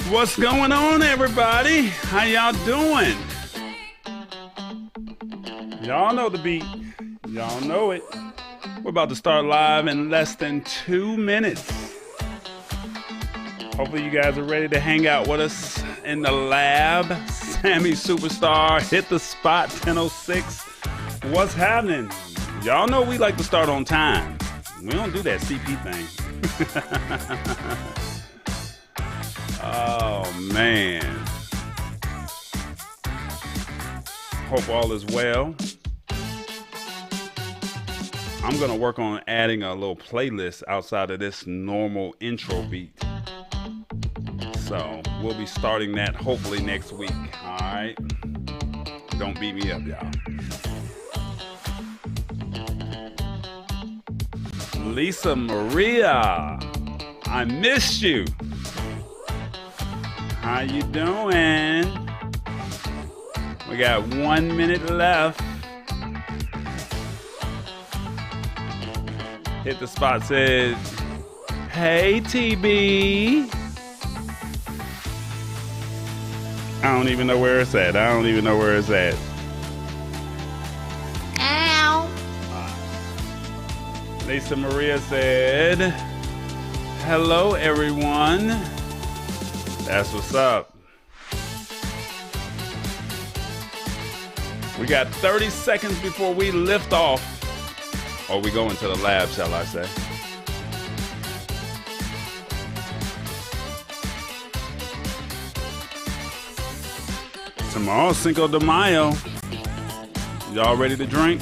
What's going on, everybody? How y'all doing? Y'all know the beat. Y'all know it. We're about to start live in less than 2 minutes. Hopefully you guys are ready to hang out with us in the lab. Sammy Superstar, hit the spot, 10:06. What's happening? Y'all know we like to start on time. We don't do that CP thing. Oh, man. Hope all is well. I'm going to work on adding a little playlist outside of this normal intro beat. So we'll be starting that hopefully next week. All right. Don't beat me up, y'all. Lisa Maria, I missed you. How you doing? We got 1 minute left. Hit the spot said, hey TB. I don't even know where it's at. Ow. Lisa Maria said, hello everyone. That's what's up. We got 30 seconds before we lift off. Or we go into the lab, shall I say. Tomorrow, Cinco de Mayo. Y'all ready to drink?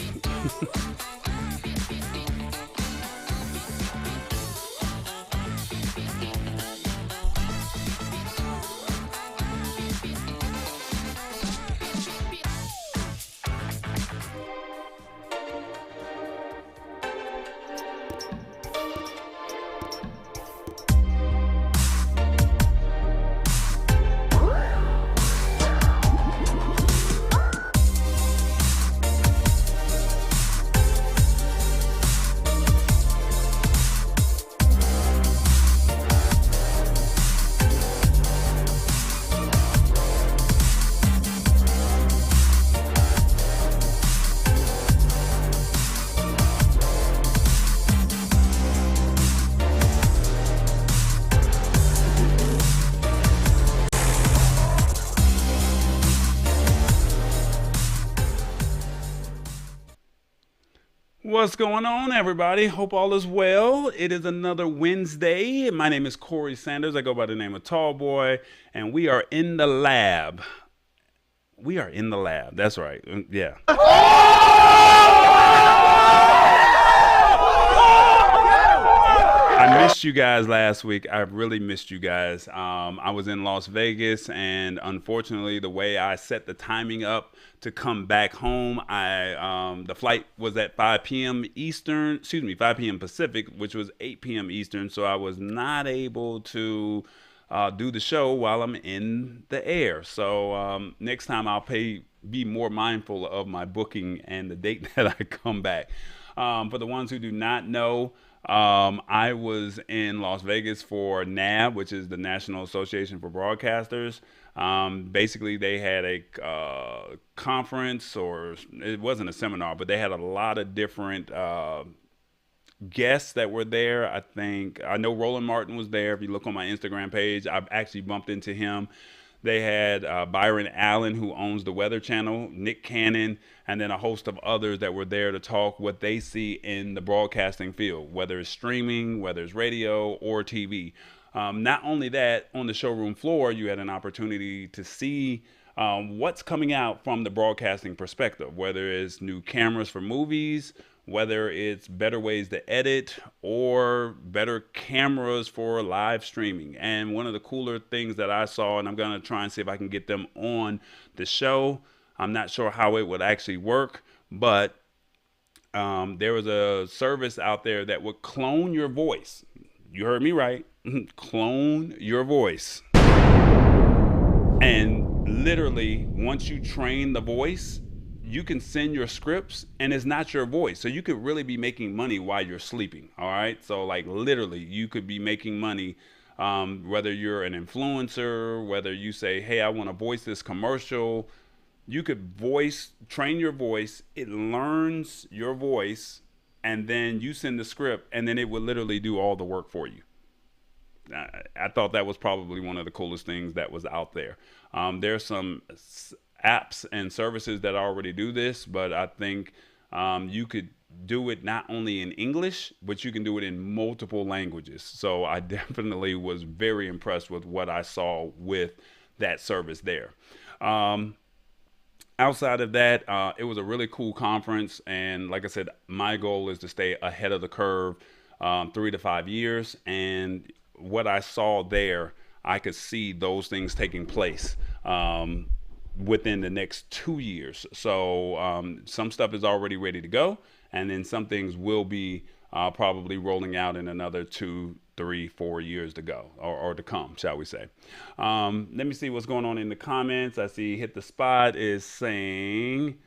What's going on, everybody? Hope all is well. It is another Wednesday. My name is Corey Sanders. I go by the name of Tall Boy, and we are in the lab. We are in the lab. That's right. Yeah. I missed you guys last week. I really missed you guys. I was in Las Vegas, and unfortunately, the way I set the timing up to come back home, the flight was at 5 p.m. Eastern, 5 p.m. Pacific, which was 8 p.m. Eastern, so I was not able to do the show while I'm in the air. So next time I'll be more mindful of my booking and the date that I come back. For the ones who do not know, I was in Las Vegas for NAB, which is the National Association for Broadcasters. Basically, they had a conference, or it wasn't a seminar, but they had a lot of different guests that were there. I know Roland Martin was there. If you look on my Instagram page, I've actually bumped into him. They had Byron Allen, who owns the Weather Channel, Nick Cannon, and then a host of others that were there to talk what they see in the broadcasting field, whether it's streaming, whether it's radio or TV. Not only that, on the showroom floor, you had an opportunity to see what's coming out from the broadcasting perspective, whether it's new cameras for movies, whether it's better ways to edit or better cameras for live streaming. And one of the cooler things that I saw, and I'm going to try and see if I can get them on the show. I'm not sure how it would actually work, but there was a service out there that would clone your voice. You heard me right. Clone your voice. And literally, once you train the voice, you can send your scripts and it's not your voice. So you could really be making money while you're sleeping. All right. So like literally you could be making money Whether you're an influencer, whether you say, hey, I want to voice this commercial, you could train your voice. It learns your voice, and then you send the script, and then it would literally do all the work for you. I thought that was probably one of the coolest things that was out there. There's some apps and services that already do this, but I think you could do it not only in English, but you can do it in multiple languages. So I definitely was very impressed with what I saw with that service there. Outside of that, it was a really cool conference. And like I said, my goal is to stay ahead of the curve 3 to 5 years. And what I saw there, I could see those things taking place within the next 2 years. So some stuff is already ready to go, and then some things will be probably rolling out in another 2, 3, 4 years to go, or to come, shall we say. Let me see what's going on in the comments. I see Hit the Spot is saying,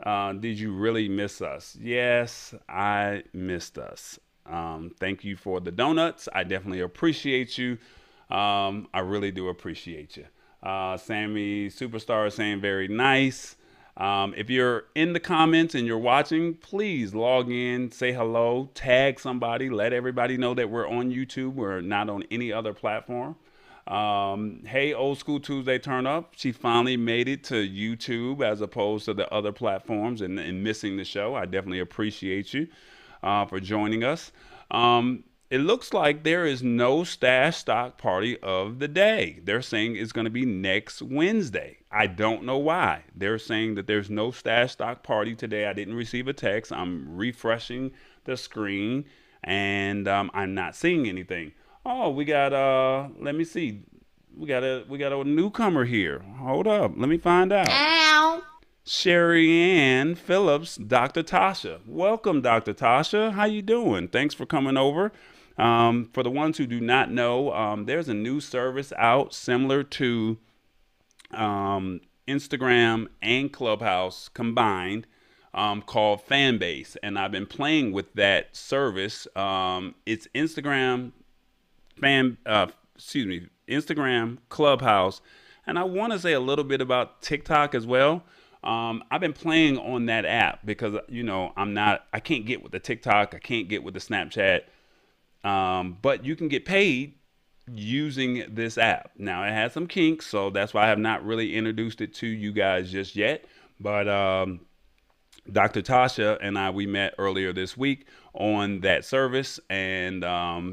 did you really miss us? Yes, I missed us. Thank you for the donuts. I definitely appreciate you. I really do appreciate you. Sammy Superstar is saying very nice. If you're in the comments and you're watching, please log in, say hello, tag somebody, let everybody know that we're on YouTube. We're not on any other platform. Hey, Old School Tuesday Turn Up. She finally made it to YouTube as opposed to the other platforms and missing the show. I definitely appreciate you for joining us. It looks like there is no stash stock party of the day. They're saying it's going to be next Wednesday. I don't know why. They're saying that there's no stash stock party today. I didn't receive a text. I'm refreshing the screen, and I'm not seeing anything. Oh, we got let me see. We got a newcomer here. Hold up. Let me find out. Ow. Sherry Ann Phillips, Dr. Tasha. Welcome, Dr. Tasha. How you doing? Thanks for coming over. For the ones who do not know, there's a new service out similar to Instagram and Clubhouse combined called Fanbase. And I've been playing with that service. It's Instagram, Instagram, Clubhouse, and I want to say a little bit about TikTok as well. I've been playing on that app because, I can't get with the TikTok. I can't get with the Snapchat. But you can get paid using this app. Now, it has some kinks, so that's why I have not really introduced it to you guys just yet. But Dr. Tasha and we met earlier this week on that service, and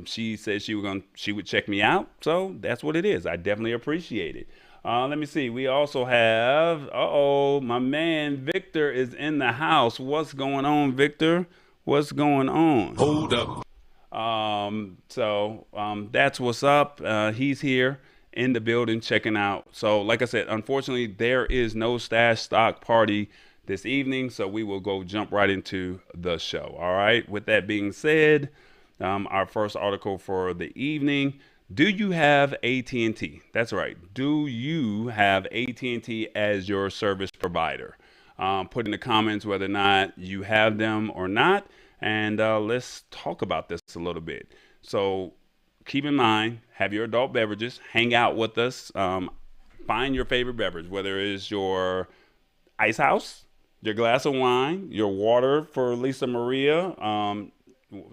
she said she would check me out. So that's what it is. I definitely appreciate it. Let me see. We also have, my man Victor is in the house. What's going on, Victor? What's going on? Hold up. That's what's up. He's here in the building checking out. So like I said, unfortunately, there is no stash stock party this evening. So we will go jump right into the show. All right. With that being said, our first article for the evening. Do you have AT&T? That's right. Do you have AT&T as your service provider? Put in the comments whether or not you have them or not. And let's talk about this a little bit. So keep in mind, have your adult beverages, hang out with us, find your favorite beverage, whether it's your ice house, your glass of wine, your water for Lisa Maria.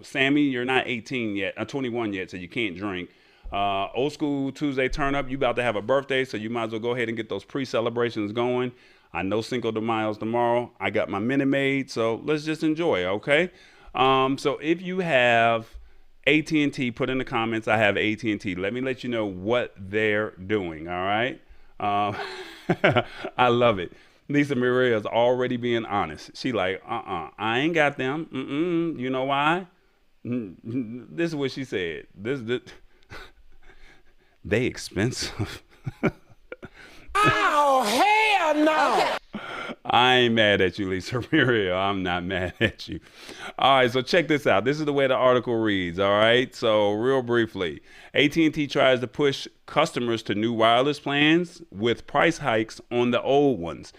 Sammy, you're not 18 yet, 21 yet, so you can't drink. Old School Tuesday Turn Up, you about to have a birthday, so you might as well go ahead and get those pre-celebrations going. I know Cinco de Mayo's tomorrow. I got my Minute Maid, so let's just enjoy, okay? So if you have AT&T, put in the comments, I have AT&T. Let me let you know what they're doing, all right? I love it. Lisa Maria is already being honest. She like, I ain't got them. You know why? This is what she said. This they expensive. Oh, hell no. Okay. I ain't mad at you, Lisa Maria. I'm not mad at you. All right, so check this out. This is the way the article reads, all right? So real briefly, AT&T tries to push customers to new wireless plans with price hikes on the old ones.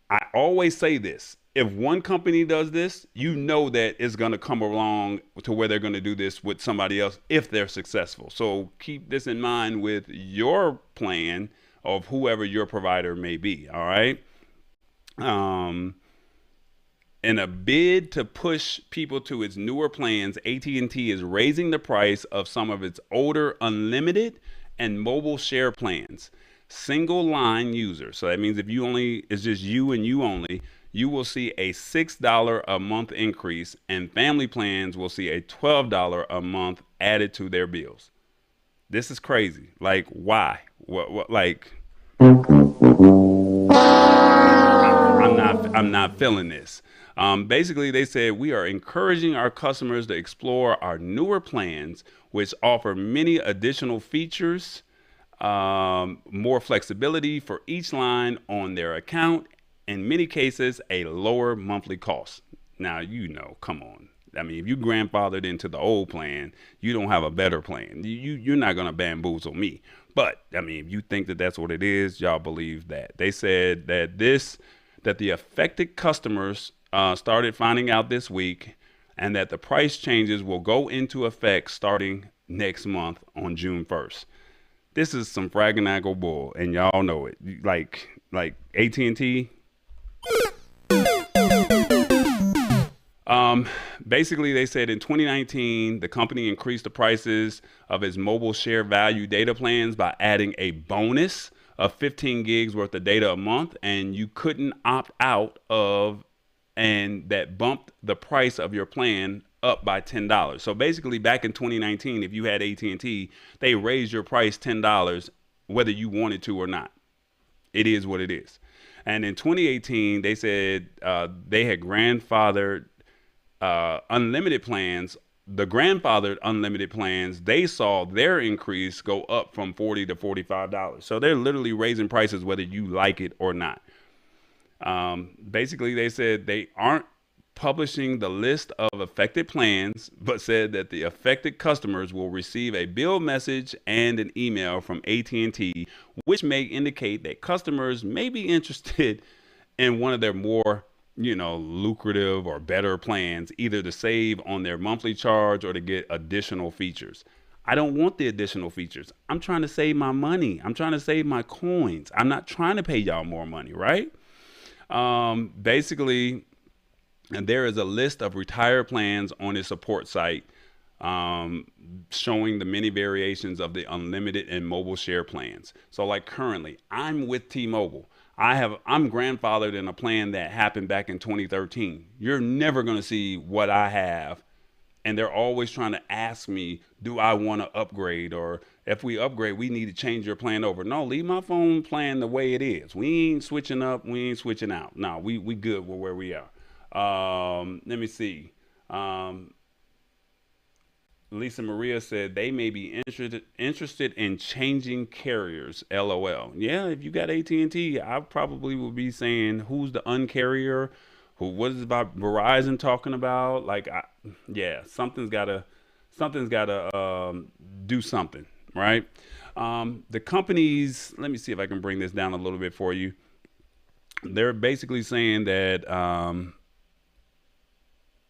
I always say this. if one company does this, you know that it's going to come along to where they're going to do this with somebody else if they're successful. So keep this in mind with your plan of whoever your provider may be. All right. Um, in a bid to push people to its newer plans, AT&T is raising the price of some of its older unlimited and mobile share plans. Single line users, so that means if you only, it's just you and you only, you will see a $6 a month increase, and family plans will see a $12 a month added to their bills. This is crazy. Like, why? What like, I'm not feeling this. Basically, they said we are encouraging our customers to explore our newer plans, which offer many additional features, more flexibility for each line on their account, in many cases, a lower monthly cost. Now, come on. I mean, if you grandfathered into the old plan, you don't have a better plan. You're not going to bamboozle me. But, I mean, if you think that that's what it is, y'all believe that. They said that the affected customers started finding out this week, and that the price changes will go into effect starting next month on June 1st. This is some fragging bull, and y'all know it. Like AT&T. Basically, they said in 2019, the company increased the prices of its mobile share value data plans by adding a bonus of 15 gigs worth of data a month, and you couldn't opt out of, and that bumped the price of your plan up by $10. So basically, back in 2019, if you had AT&T, they raised your price $10 whether you wanted to or not. It is what it is. And in 2018, they said they had grandfathered unlimited plans. The grandfathered unlimited plans, they saw their increase go up from $40 to $45. So they're literally raising prices whether you like it or not. Basically, they said they aren't publishing the list of affected plans, but said that the affected customers will receive a bill message and an email from AT&T, which may indicate that customers may be interested in one of their more, lucrative or better plans, either to save on their monthly charge or to get additional features. I don't want the additional features. I'm trying to save my money. I'm trying to save my coins. I'm not trying to pay y'all more money, right? Basically, and there is a list of retired plans on its support site, showing the many variations of the unlimited and mobile share plans. So like currently, I'm with T-Mobile. I'm grandfathered in a plan that happened back in 2013. You're never going to see what I have. And they're always trying to ask me, do I want to upgrade? Or if we upgrade, we need to change your plan over. No, leave my phone plan the way it is. We ain't switching up. We ain't switching out. No, we good with where we are. Let me see. Lisa Maria said they may be interested in changing carriers. LOL. Yeah, if you got AT&T, I probably would be saying who's the uncarrier, what is about Verizon talking about? Yeah, something's gotta do something, right? The companies. Let me see if I can bring this down a little bit for you. They're basically saying that.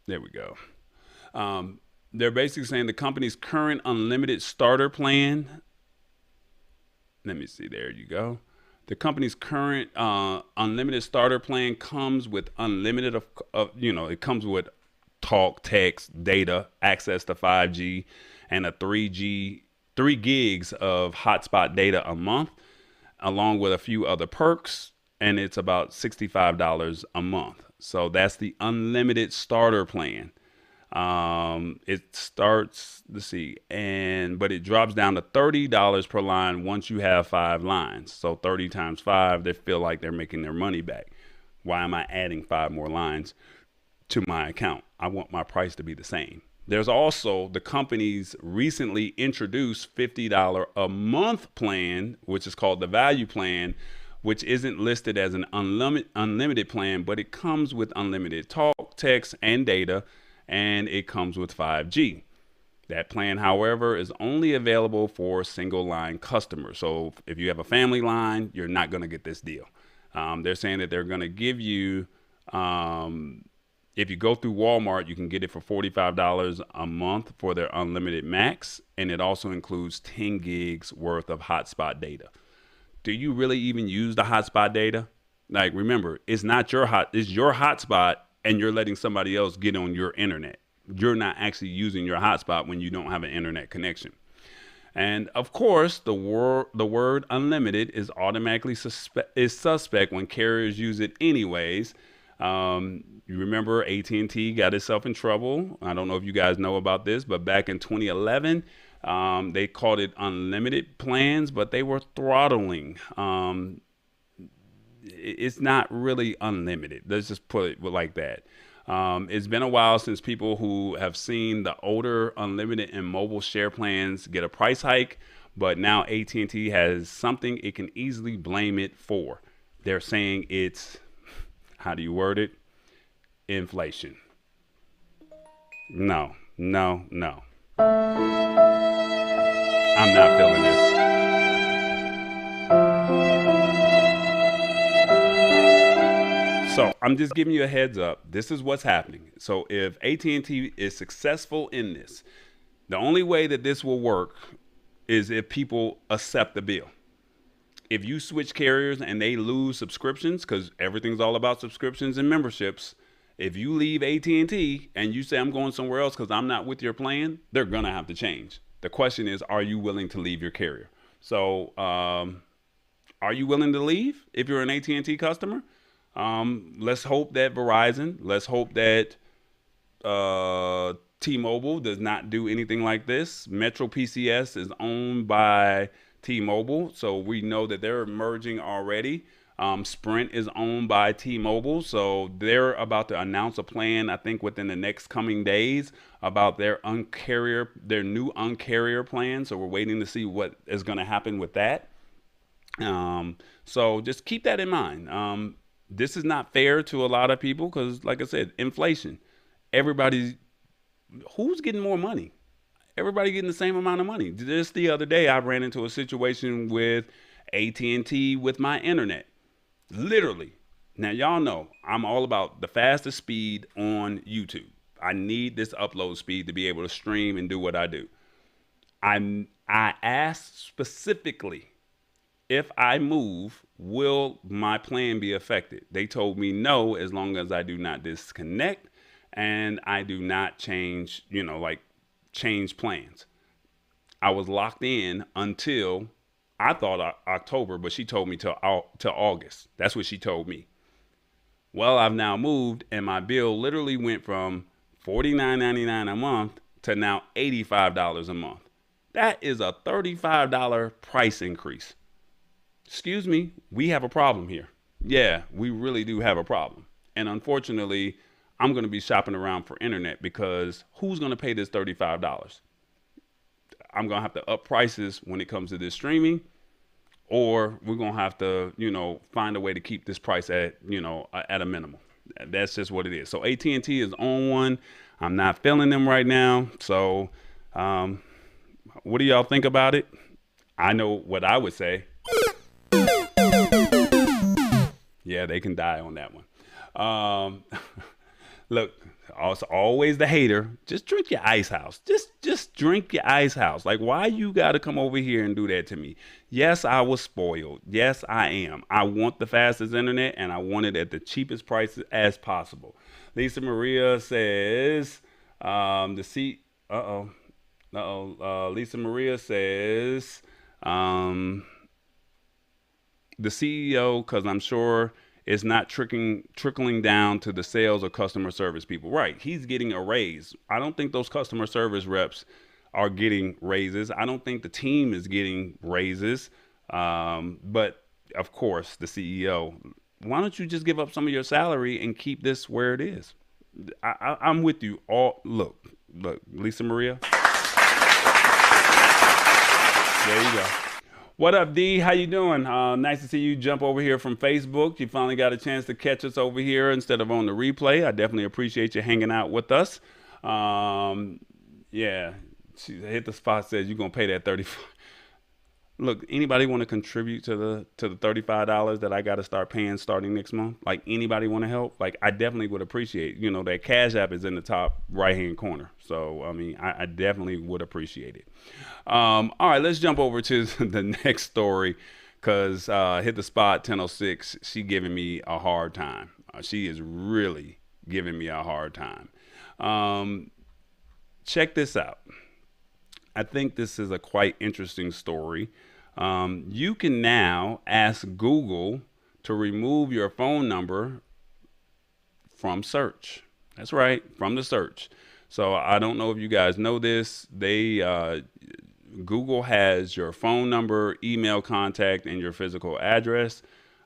There we go. They're basically saying the company's current unlimited starter plan. Let me see. There you go. The company's current unlimited starter plan comes with unlimited it comes with talk, text, data, access to 5G, and a 3 gigs of hotspot data a month, along with a few other perks, and it's about $65 a month. So that's the unlimited starter plan. It starts, let's see, but it drops down to $30 per line once you have 5 lines. So 30 times 5, they feel like they're making their money back. Why am I adding 5 more lines to my account? I want my price to be the same. There's also the company's recently introduced $50 a month plan, which is called the value plan, which isn't listed as an unlimited plan, but it comes with unlimited talk, text, and data, and it comes with 5G. That plan, however, is only available for single line customers. So if you have a family line, you're not going to get this deal. They're saying that they're going to give you If you go through Walmart, you can get it for $45 a month for their unlimited max, and it also includes 10 gigs worth of hotspot data. Do you really even use the hotspot data? Like, remember, it's not it's your hotspot, and you're letting somebody else get on your internet. You're not actually using your hotspot when you don't have an internet connection. And of course, the word unlimited is automatically suspect when carriers use it anyways. You remember AT&T got itself in trouble. I don't know if you guys know about this, but back in 2011, they called it unlimited plans, but they were throttling. It's not really unlimited. Let's just put it like that. It's been a while since people who have seen the older unlimited and mobile share plans get a price hike, but now AT&T has something it can easily blame it for. They're saying it's, how do you word it? Inflation. No. I'm not feeling this. So I'm just giving you a heads up. This is what's happening. So if AT&T is successful in this, the only way that this will work is if people accept the bill. If you switch carriers and they lose subscriptions, because everything's all about subscriptions and memberships, if you leave AT&T and you say I'm going somewhere else because I'm not with your plan, they're going to have to change. The question is, are you willing to leave your carrier? So are you willing to leave if you're an AT&T customer? Let's hope that let's hope that T-Mobile does not do anything like this. Metro PCS is owned by T-Mobile, so we know that they're merging already. Sprint is owned by T-Mobile, so they're about to announce a plan, I think within the next coming days, about their new uncarrier plan. So we're waiting to see what is going to happen with that. So just keep that in mind. This is not fair to a lot of people because, like I said, inflation. Who's getting more money? Everybody getting the same amount of money. Just the other day, I ran into a situation with AT&T with my internet. Literally. Now, y'all know I'm all about the fastest speed on YouTube. I need this upload speed to be able to stream and do what I do. I asked specifically, if I move, will my plan be affected? They told me no, as long as I do not disconnect and I do not change, change plans. I was locked in until I thought October, but she told me till August. That's what she told me. Well, I've now moved and my bill literally went from $49.99 a month to now $85 a month. That is a $35 price increase. Excuse me, we have a problem here. Yeah, we really do have a problem. And unfortunately, I'm going to be shopping around for internet because who's going to pay this $35? I'm going to have to up prices when it comes to this streaming, or we're going to have to, find a way to keep this price at a minimum. That's just what it is. So AT&T is on one. I'm not feeling them right now. So what do y'all think about it? I know what I would say. Yeah, they can die on that one. Look, also always the hater. Just drink your ice house. Just drink your ice house. Like, why you got to come over here and do that to me? Yes, I was spoiled. Yes, I am. I want the fastest internet, and I want it at the cheapest price as possible. Lisa Maria says, Lisa Maria says, the CEO, because I'm sure it's not trickling down to the sales or customer service people. Right. He's getting a raise. I don't think those customer service reps are getting raises. I don't think the team is getting raises. But of course, the CEO, why don't you just give up some of your salary and keep this where it is? I'm with you all. Look, Lisa Maria. There you go. What up, D? How you doing? Nice to see you jump over here from Facebook. You finally got a chance to catch us over here instead of on the replay. I definitely appreciate you hanging out with us. Yeah, she hit the spot, says you're going to pay that 35. Look, anybody want to contribute to the $35 that I got to start paying starting next month? Like anybody want to help? Like I definitely would appreciate. You know that Cash App is in the top right hand corner. So I mean, I definitely would appreciate it. All right, let's jump over to the next story because hit the spot 10:06. She giving me a hard time. She is really giving me a hard time. Um, Check this out. I think this is a quite interesting story. You can now ask Google to remove your phone number from search. That's right, from the search. So I don't know if you guys know this. Google has your phone number, email contact, and your physical address.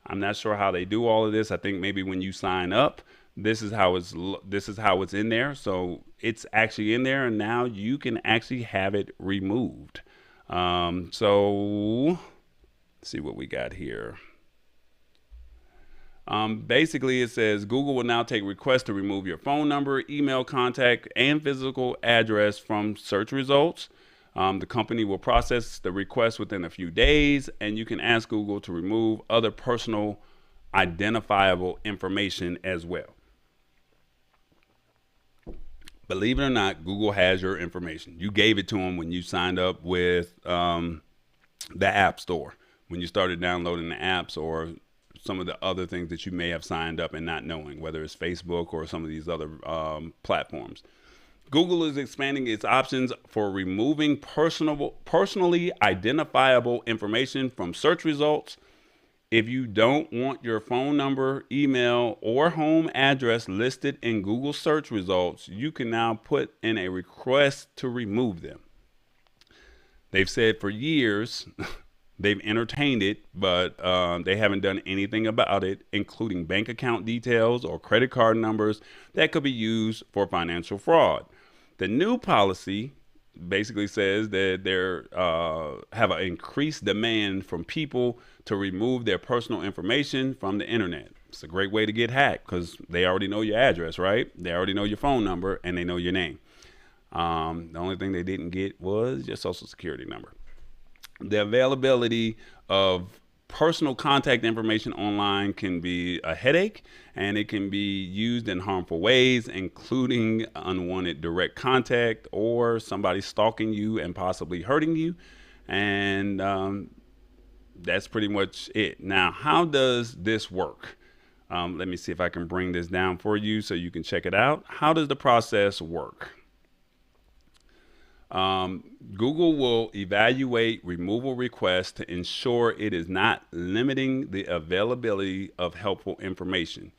I'm not sure how they do all of this. I think maybe when you sign up, this is how it's in there. So it's actually in there, and now you can actually have it removed. So let's see what we got here. Basically, it says Google will now take requests to remove your phone number, email contact, and physical address from search results. The company will process the request within a few days, and you can ask Google to remove other personal identifiable information as well. Believe it or not, Google has your information. You gave it to them when you signed up with the App Store, when you started downloading the apps or some of the other things that you may have signed up and not knowing, whether it's Facebook or some of these other platforms. Google is expanding its options for removing personally identifiable information from search results. If you don't want your phone number, email, or home address listed in Google search results, you can now put in a request to remove them. They've said for years, they've entertained it, but they haven't done anything about it, including bank account details or credit card numbers that could be used for financial fraud. The new policy basically says that they have an increased demand from people to remove their personal information from the internet. It's a great way to get hacked because they already know your address, right? They already know your phone number and they know your name. The only thing they didn't get was your social security number. The availability of personal contact information online can be a headache, and it can be used in harmful ways, including unwanted direct contact or somebody stalking you and possibly hurting you. And that's pretty much it. Now, how does this work? Let me see if I can bring this down for you so you can check it out. How does the process work? Google will evaluate removal requests to ensure it is not limiting the availability of helpful information.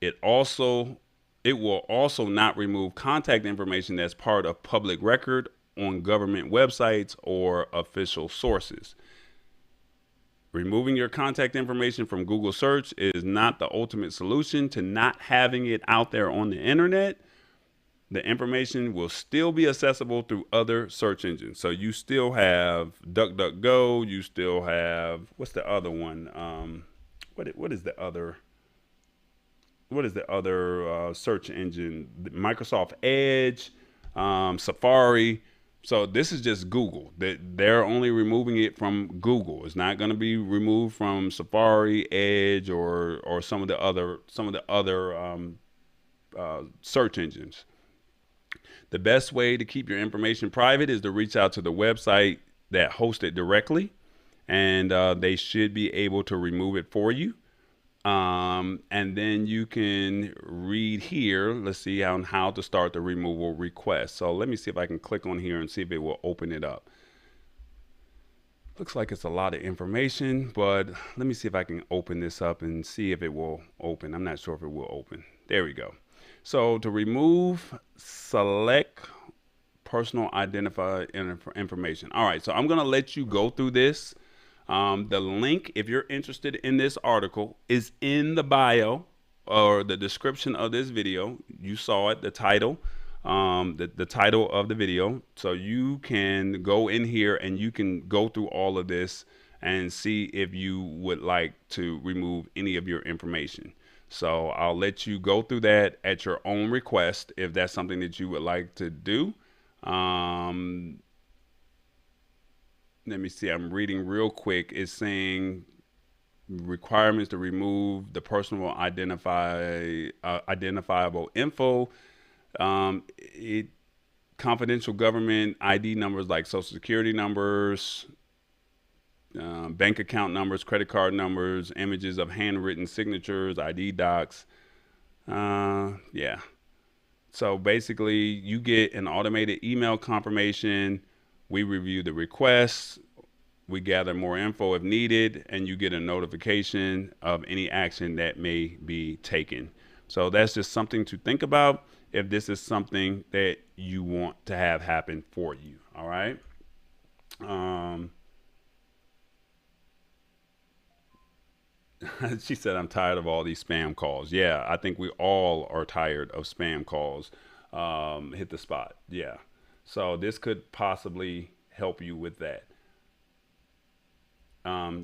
It will also not remove contact information that's part of public record on government websites or official sources. Removing your contact information from Google search is not the ultimate solution to not having it out there on the internet. The information will still be accessible through other search engines. So you still have DuckDuckGo. You still have, what's the other one? What is the other search engine? Microsoft Edge, Safari. So this is just Google. They're only removing it from Google. It's not going to be removed from Safari, Edge, or some of the other search engines. The best way to keep your information private is to reach out to the website that hosts it directly, and they should be able to remove it for you. And then you can read here. Let's see how to start the removal request. So let me see if I can click on here and see if it will open it up. Looks like it's a lot of information, but let me see if I can open this up and see if it will open. I'm not sure if it will open. There we go. So to remove, select personal identifier information. All right, so I'm going to let you go through this. The link, if you're interested in this article, is in the bio or the description of this video. You saw it, the title, the title of the video. So you can go in here and you can go through all of this and see if you would like to remove any of your information. So I'll let you go through that at your own request if that's something that you would like to do. let me see. I'm reading real quick. It's saying requirements to remove the personal identifiable info. It confidential government ID numbers like social security numbers, bank account numbers, credit card numbers, images of handwritten signatures, ID docs. Yeah. So basically, you get an automated email confirmation. We review the requests. We gather more info if needed, and you get a notification of any action that may be taken. So that's just something to think about if this is something that you want to have happen for you. All right. Um, she said, I'm tired of all these spam calls. Yeah, I think we all are tired of spam calls. Hit the spot. Yeah. So this could possibly help you with that.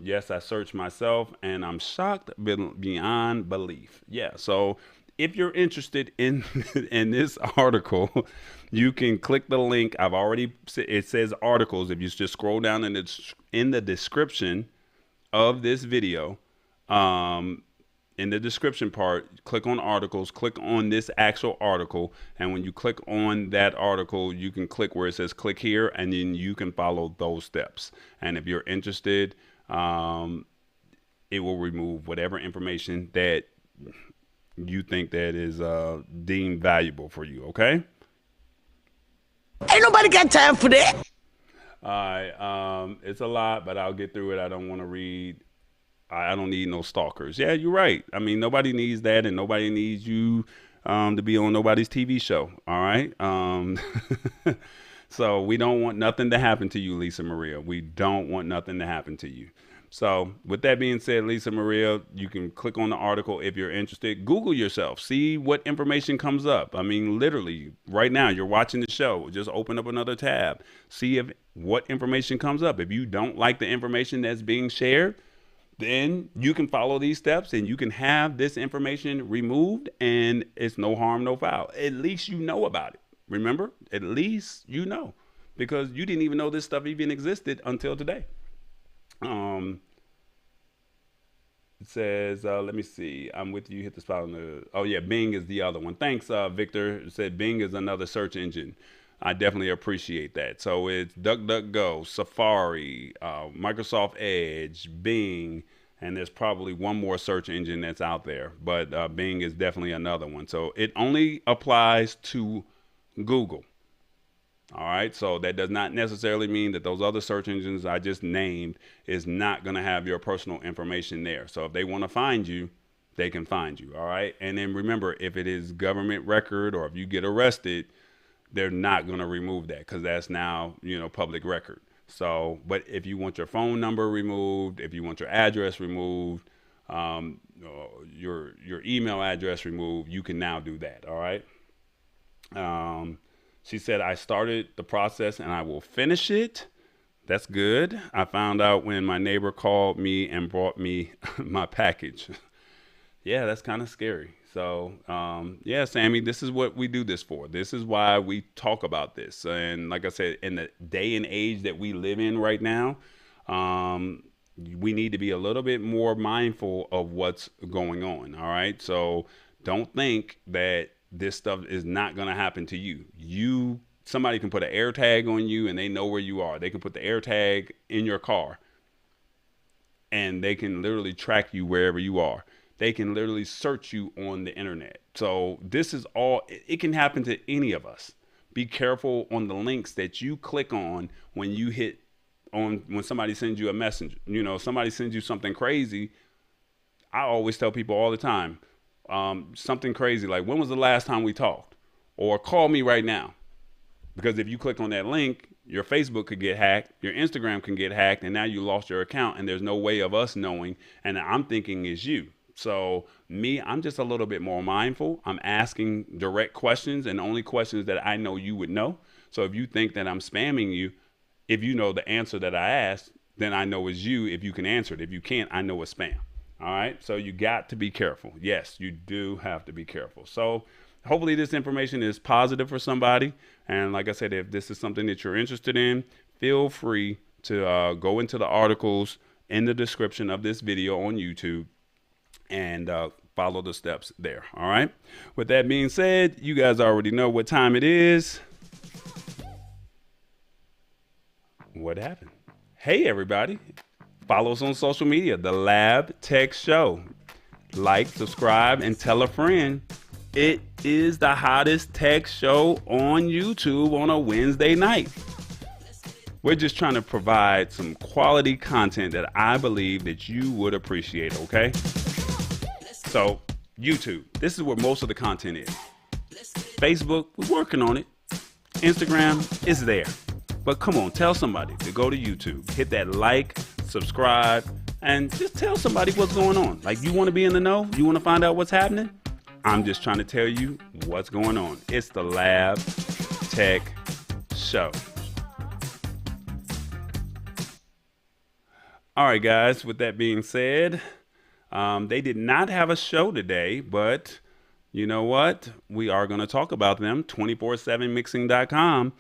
Yes, I searched myself and I'm shocked beyond belief. Yeah. So if you're interested in in this article, you can click the link. It says articles. If you just scroll down in the description of this video, um, in the description part, click on articles, click on this actual article. And when you click on that article, you can click where it says click here, and then you can follow those steps. And if you're interested, um, it will remove whatever information that you think that is deemed valuable for you. Okay. Ain't nobody got time for that. All right. It's a lot, but I'll get through it. I don't want to read. I don't need no stalkers. Yeah, you're right. I mean, nobody needs that, and nobody needs you to be on nobody's TV show. All right. So we don't want nothing to happen to you, Lisa Maria. We don't want nothing to happen to you. So with that being said, Lisa Maria, you can click on the article if you're interested. Google yourself. See what information comes up. I mean, literally, right now, you're watching the show. Just open up another tab. See if what information comes up. If you don't like the information that's being shared, then you can follow these steps and you can have this information removed, and it's no harm, no foul. At least you know about it. Remember, at least you know, because you didn't even know this stuff even existed until today. Um, it says, let me see. I'm with you. Hit the spot on the. Oh yeah, Bing is the other one. Thanks, Victor. It said Bing is another search engine. I definitely appreciate that. So it's DuckDuckGo, Safari, Microsoft Edge, Bing, and there's probably one more search engine that's out there, but Bing is definitely another one. So it only applies to Google. All right. So that does not necessarily mean that those other search engines I just named is not going to have your personal information there. So if they want to find you, they can find you. All right. And then remember, if it is government record or if you get arrested, they're not going to remove that because that's now, public record. So, but if you want your phone number removed, if you want your address removed, your email address removed, you can now do that. All right. She said, I started the process and I will finish it. That's good. I found out when my neighbor called me and brought me my package. Yeah, that's kind of scary. So, yeah, Sammy, this is what we do this for. This is why we talk about this. And like I said, in the day and age that we live in right now, we need to be a little bit more mindful of what's going on. All right. So don't think that this stuff is not going to happen to you. Somebody can put an air tag on you and they know where you are. They can put the air tag in your car and they can literally track you wherever you are. They can literally search you on the internet. So this is all, it can happen to any of us. Be careful on the links that you click on when you hit on, when somebody sends you a message. Somebody sends you something crazy. I always tell people all the time, something crazy like, when was the last time we talked? Or call me right now. Because if you click on that link, your Facebook could get hacked, your Instagram can get hacked, and now you lost your account and there's no way of us knowing. And I'm thinking it's you. So I'm just a little bit more mindful. I'm asking direct questions and only questions that I know you would know. So if you think that I'm spamming you, if you know the answer that I asked, then I know it's you if you can answer it. If you can't, I know it's spam. All right. So you got to be careful. Yes, you do have to be careful. So hopefully this information is positive for somebody. And like I said, if this is something that you're interested in, feel free to go into the articles in the description of this video on YouTube and follow the steps there. All right. With that being said, you guys already know what time it is. What happened? Hey, everybody. Follow us on social media, The Lab Tech Show. Like, subscribe, and tell a friend. It is the hottest tech show on YouTube on a Wednesday night. We're just trying to provide some quality content that I believe that you would appreciate, okay? So, YouTube, this is where most of the content is. Facebook, we're working on it. Instagram is there. But come on, tell somebody to go to YouTube, hit that like, subscribe, and just tell somebody what's going on. Like, you want to be in the know? You want to find out what's happening? I'm just trying to tell you what's going on. It's the Lab Tech Show. All right, guys, with that being said, they did not have a show today, but you know what? We are going to talk about them, 247mixing.com.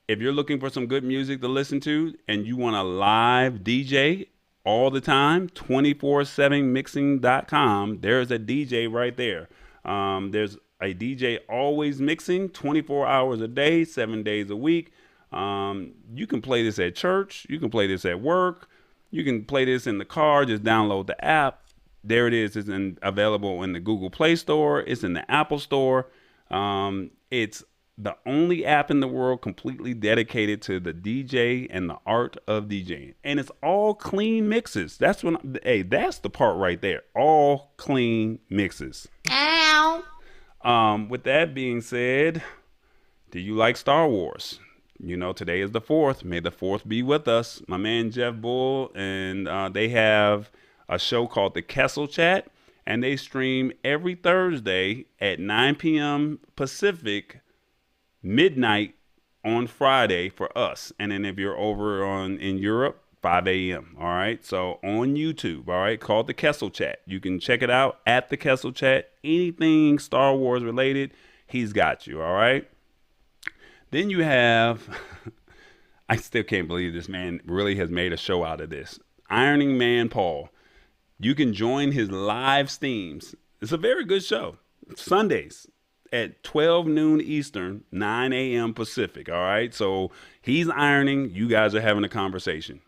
If you're looking for some good music to listen to and you want a live DJ all the time, 247mixing.com. There's a DJ right there. There's a DJ always mixing 24 hours a day, 7 days a week. You can play this at church. You can play this at work. You can play this in the car. Just download the app. There it is. It's available in the Google Play Store. It's in the Apple Store. It's the only app in the world completely dedicated to the DJ and the art of DJing. And it's all clean mixes. That's that's the part right there. All clean mixes. Ow. With that being said, do you like Star Wars? You know, today is the 4th. May the 4th be with us. My man Jeff Bull, and they have a show called The Kessel Chat, and they stream every Thursday at 9 p.m. Pacific, midnight on Friday for us. And then if you're over in Europe, 5 a.m. All right. So on YouTube, all right, called The Kessel Chat. You can check it out at The Kessel Chat. Anything Star Wars related, he's got you. All right. Then you have, I still can't believe this man really has made a show out of this. Ironing Man Paul. You can join his live streams. It's a very good show. Sundays at 12 noon Eastern, 9 a.m. Pacific. All right. So he's ironing. You guys are having a conversation.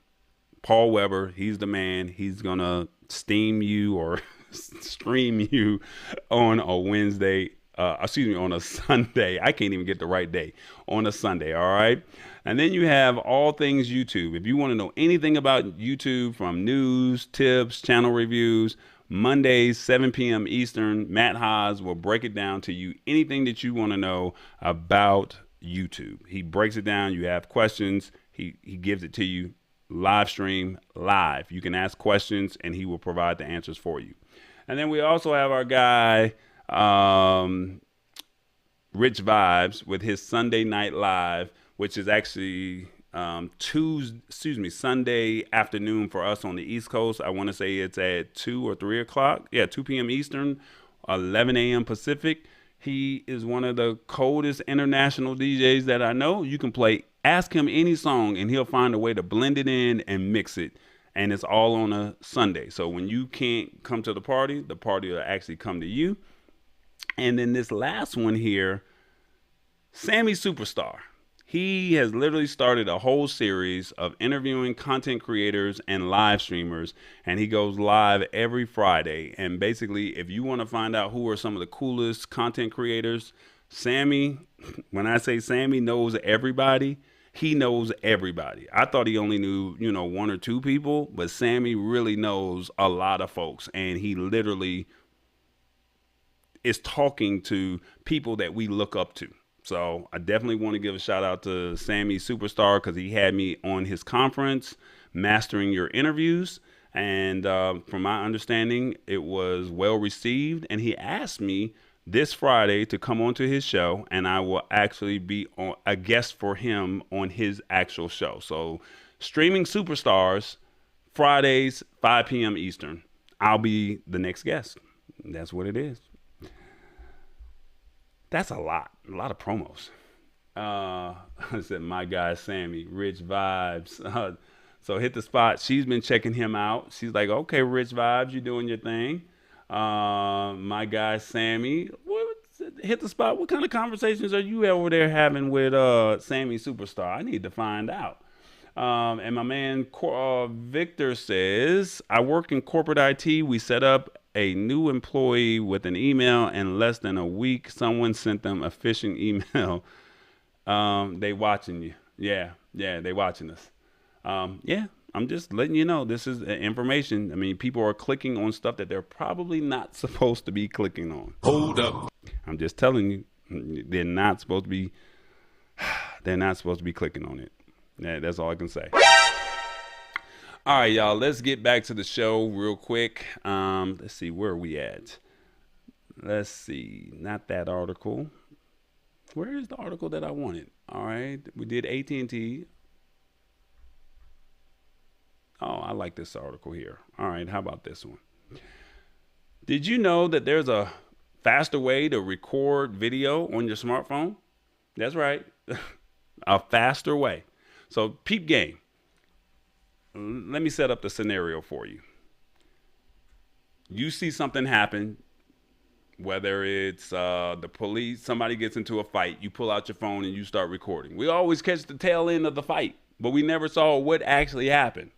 Paul Weber, he's the man. He's going to steam you or stream you on a Wednesday. On a Sunday. I can't even get the right day. On a Sunday, all right? And then you have all things YouTube. If you want to know anything about YouTube, from news, tips, channel reviews, Mondays, 7 p.m. Eastern, Matt Haas will break it down to you. Anything that you want to know about YouTube. He breaks it down. You have questions. He gives it to you live stream, live. You can ask questions, and he will provide the answers for you. And then we also have our guy, Rich Vibes, with his Sunday Night Live, which is actually Sunday afternoon for us on the East Coast. I want to say it's at 2 or 3 o'clock. Yeah, 2 p.m. Eastern, 11 a.m. Pacific. He is one of the coldest international DJs that I know. You can ask him any song, and he'll find a way to blend it in and mix it. And it's all on a Sunday. So when you can't come to the party will actually come to you. And then this last one here, Sammy Superstar. He has literally started a whole series of interviewing content creators and live streamers, and he goes live every Friday. And basically, if you want to find out who are some of the coolest content creators, Sammy, when I say Sammy knows everybody, he knows everybody. I thought he only knew, 1 or 2 people, but Sammy really knows a lot of folks, and he literally is talking to people that we look up to. So I definitely want to give a shout out to Sammy Superstar, because he had me on his conference, Mastering Your Interviews. And from my understanding, it was well received. And he asked me this Friday to come onto his show, and I will actually be a guest for him on his actual show. So Streaming Superstars, Fridays, 5 p.m. Eastern. I'll be the next guest. That's what it is. That's a lot of promos. I said, my guy, Sammy, Rich Vibes, So hit the spot. She's been checking him out. She's like, okay, Rich Vibes, you doing your thing. My guy Sammy, hit the spot. What kind of conversations are you over there having with Sammy Superstar? I need to find out. And my man Victor says, I work in corporate IT. We set up a new employee with an email, and less than a week, someone sent them a phishing email. They watching you. Yeah, they watching us. Yeah, I'm just letting you know this is information. I mean, people are clicking on stuff that they're probably not supposed to be clicking on. Hold up. I'm just telling you, they're not supposed to be. They're not supposed to be clicking on it. That's all I can say. All right, y'all. Let's get back to the show real quick. Let's see, where are we at? Let's see. Not that article. Where is the article that I wanted? All right, we did AT&T. Oh, I like this article here. All right, how about this one? Did you know that there's a faster way to record video on your smartphone? That's right, a faster way. So peep game. Let me set up the scenario for you. You see something happen, whether it's the police, somebody gets into a fight, you pull out your phone and you start recording. We always catch the tail end of the fight, but we never saw what actually happened.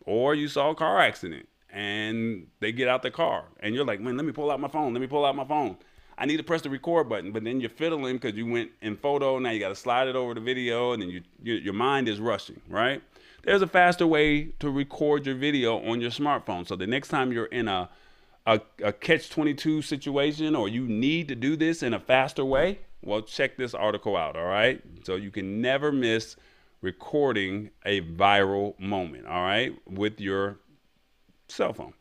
Or you saw a car accident and they get out the car and you're like, man, let me pull out my phone. Let me pull out my phone. I need to press the record button, but then you're fiddling because you went in photo. Now you got to slide it over to video, and then your mind is rushing, right? There's a faster way to record your video on your smartphone. So the next time you're in a catch-22 situation, or you need to do this in a faster way, well, check this article out, all right? So you can never miss recording a viral moment, all right, with your cell phone.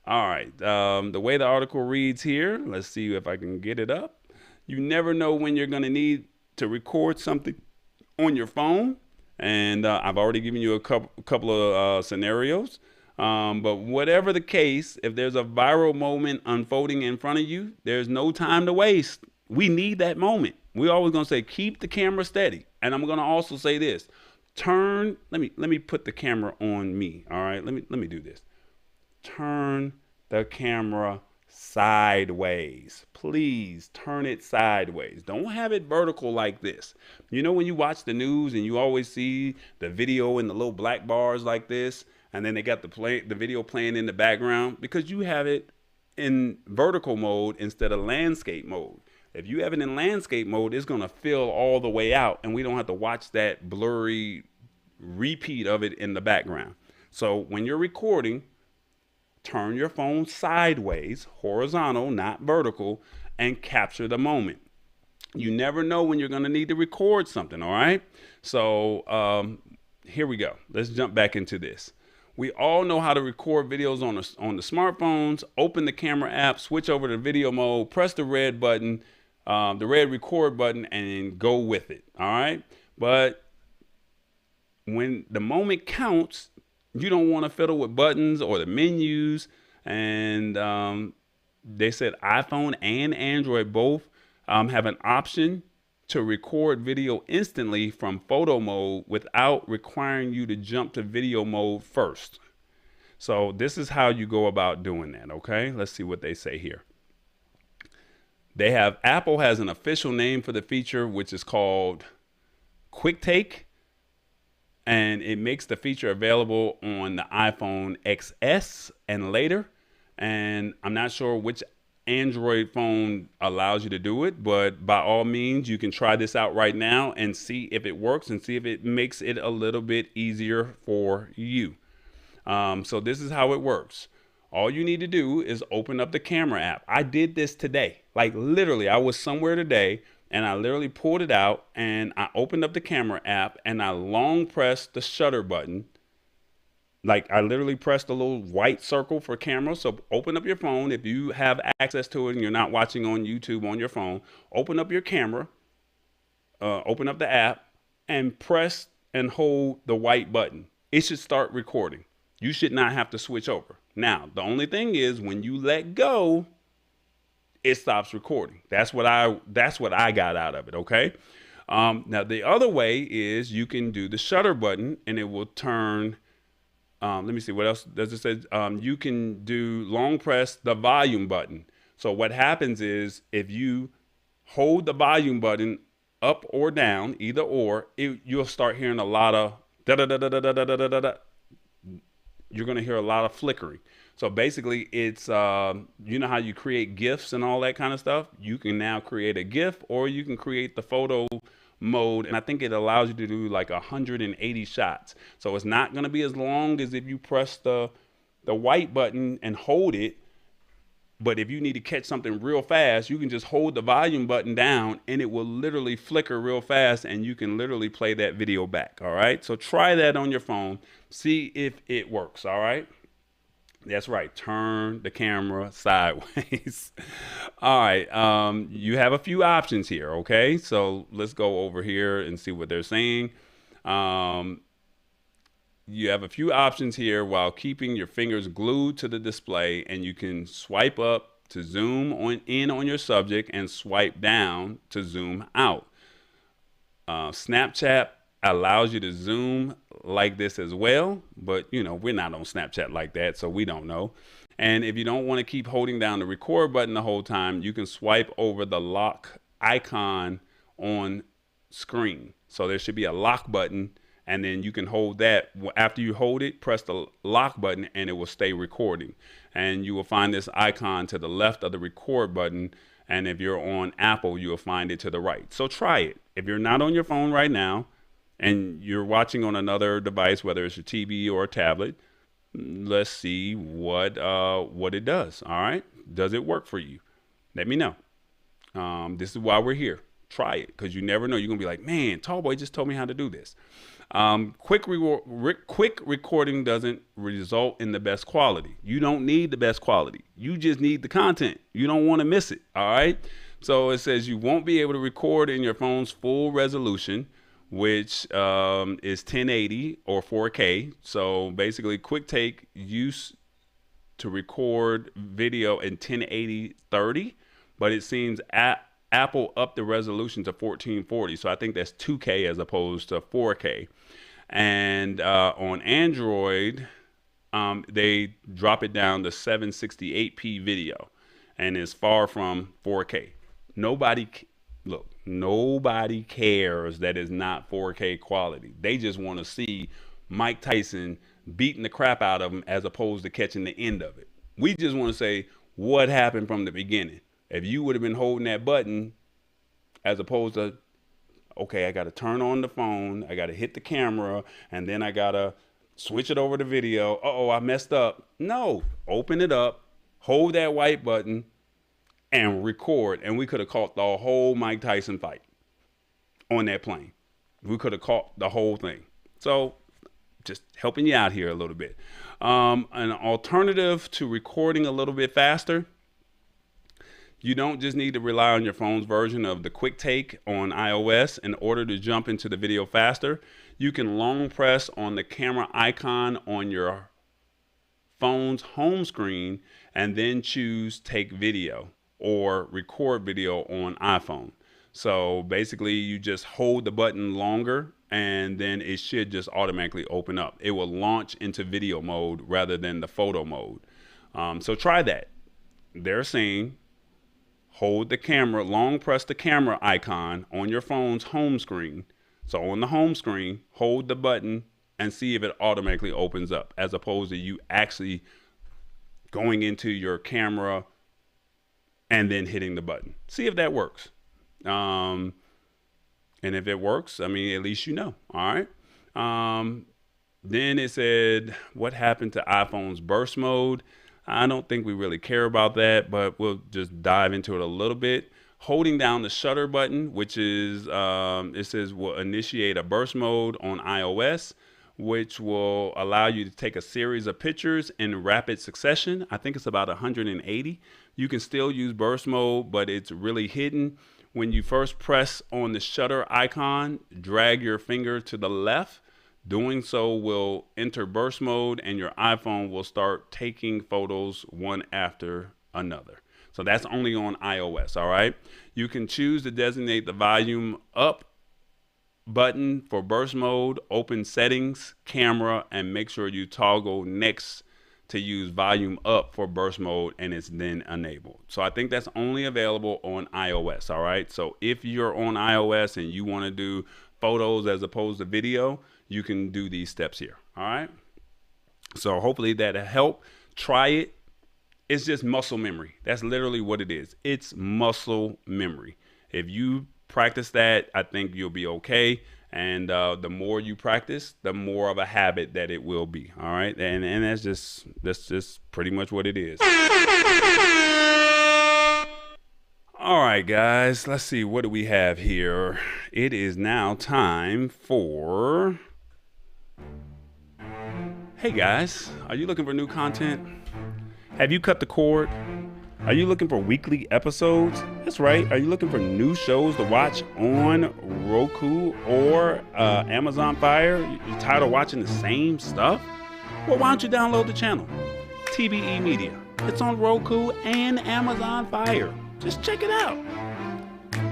All right, the way the article reads here, let's see if I can get it up. You never know when you're going to need to record something on your phone. And I've already given you a couple of scenarios. But whatever the case, if there's a viral moment unfolding in front of you, there's no time to waste. We need that moment. We're always going to say, keep the camera steady. And I'm going to also say this. Let me put the camera on me. All right, let me do this. Turn the camera sideways. Please turn it sideways. Don't have it vertical like this. You know, when you watch the news and you always see the video in the little black bars like this, and then they got the video playing in the background, because you have it in vertical mode instead of landscape mode. If you have it in landscape mode, it's going to fill all the way out, and we don't have to watch that blurry repeat of it in the background. So when you're recording, turn your phone sideways, horizontal, not vertical, and capture the moment. You never know when you're going to need to record something, all right? So here we go. Let's jump back into this. We all know how to record videos on the smartphones. Open the camera app, switch over to video mode, press the red button, the red record button, and go with it, all right? But when the moment counts, you don't want to fiddle with buttons or the menus. And they said iPhone and Android both have an option to record video instantly from photo mode without requiring you to jump to video mode first. So this is how you go about doing that, okay? Let's see what they say here. Apple has an official name for the feature, which is called Quick Take. And it makes the feature available on the iPhone XS and later. And I'm not sure which Android phone allows you to do it, but by all means, you can try this out right now and see if it works and see if it makes it a little bit easier for you. So this is how it works. All you need to do is open up the camera app. I did this today. Like literally, I was somewhere today, and I literally pulled it out and I opened up the camera app and I long pressed the shutter button. Like I literally pressed the little white circle for camera. So open up your phone. If you have access to it and you're not watching on YouTube on your phone, open up your camera, open up the app and press and hold the white button. It should start recording. You should not have to switch over. Now, the only thing is when you let go, it stops recording. That's what I got out of it. Okay. Now the other way is you can do the shutter button and it will turn. Let me see what else does it say. You can do long press the volume button. So what happens is if you hold the volume button up or down, either or, you'll start hearing a lot of da da da da da da da da da da. You're gonna hear a lot of flickering. So basically, it's you know how you create GIFs and all that kind of stuff. You can now create a GIF, or you can create the photo mode, and I think it allows you to do like 180 shots. So it's not gonna be as long as if you press the white button and hold it. But if you need to catch something real fast, you can just hold the volume button down and it will literally flicker real fast and you can literally play that video back. All right. So try that on your phone. See if it works. All right. That's right. Turn the camera sideways. All right. You have a few options here. Okay. So let's go over here and see what they're saying. You have a few options here while keeping your fingers glued to the display, and you can swipe up to zoom in on your subject and swipe down to zoom out. Snapchat allows you to zoom like this as well, but you know, we're not on Snapchat like that, so we don't know. And if you don't want to keep holding down the record button the whole time, you can swipe over the lock icon on screen. So there should be a lock button, and then you can hold that. After you hold it, press the lock button and it will stay recording. And you will find this icon to the left of the record button. And if you're on Apple, you'll find it to the right. So try it. If you're not on your phone right now and you're watching on another device, whether it's a TV or a tablet, let's see what it does. All right. Does it work for you? Let me know. This is why we're here. Try it, because you never know. You're going to be like, man, Tallboy just told me how to do this. Quick recording doesn't result in the best quality. You don't need the best quality. You just need the content. You don't want to miss it. All right. So it says you won't be able to record in your phone's full resolution, which is 1080 or 4K. So basically, Quick Take used to record video in 1080 30, but it seems Apple upped the resolution to 1440. So I think that's 2K as opposed to 4K. And on Android, they drop it down to 768p video, and it's far from 4K. Nobody cares that it's not 4K quality. They just want to see Mike Tyson beating the crap out of him as opposed to catching the end of it. We just want to say what happened from the beginning. If you would have been holding that button as opposed to, okay, I got to turn on the phone, I got to hit the camera, and then I got to switch it over to video. Uh-oh, I messed up. No, open it up, hold that white button, and record. And we could have caught the whole Mike Tyson fight on that plane. We could have caught the whole thing. So just helping you out here a little bit. An alternative to recording a little bit faster, you don't just need to rely on your phone's version of the Quick Take on iOS in order to jump into the video faster. You can long press on the camera icon on your phone's home screen and then choose Take Video or Record Video on iPhone. So basically, you just hold the button longer and then it should just automatically open up. It will launch into video mode rather than the photo mode. So try that. They're saying hold the camera, long press the camera icon on your phone's home screen. So on the home screen, hold the button and see if it automatically opens up, as opposed to you actually going into your camera and then hitting the button. See if that works. And if it works, I mean, at least you know. All right. Then it said, what happened to iPhone's burst mode? I don't think we really care about that, but we'll just dive into it a little bit. Holding down the shutter button, which is, it says will initiate a burst mode on iOS, which will allow you to take a series of pictures in rapid succession. I think it's about 180. You can still use burst mode, but it's really hidden. When you first press on the shutter icon, drag your finger to the left. Doing so will enter burst mode and your iPhone will start taking photos one after another. So that's only on iOS, all right? You can choose to designate the volume up button for burst mode, open settings, camera, and make sure you toggle next to use volume up for burst mode, and it's then enabled. So I think that's only available on iOS. All right. So if you're on iOS and you want to do photos as opposed to video, you can do these steps here. All right. So hopefully that'll help. Try it. It's just muscle memory. That's literally what it is. It's muscle memory. If you practice that, I think you'll be okay. And the more you practice, the more of a habit that it will be. All right. And that's just pretty much what it is. All right, guys. Let's see. What do we have here? It is now time for... Hey, guys. Are you looking for new content? Have you cut the cord? Are you looking for weekly episodes? That's right. Are you looking for new shows to watch on Roku or Amazon Fire? You're tired of watching the same stuff? Well, why don't you download the channel? TBE Media. It's on Roku and Amazon Fire. Just check it out.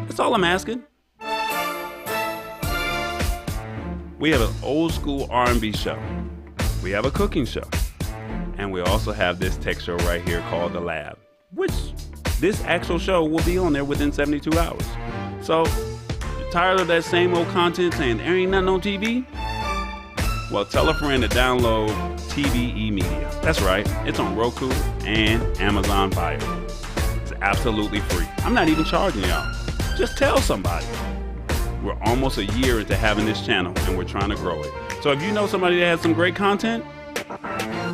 That's all I'm asking. We have an old school R&B show. We have a cooking show. And we also have this tech show right here called The Lab, which this actual show will be on there within 72 hours. So, you're tired of that same old content saying there ain't nothing on TV? Well, tell a friend to download TBE Media. That's right. It's on Roku and Amazon Fire. It's absolutely free. I'm not even charging y'all. Just tell somebody. We're almost a year into having this channel and we're trying to grow it. So if you know somebody that has some great content,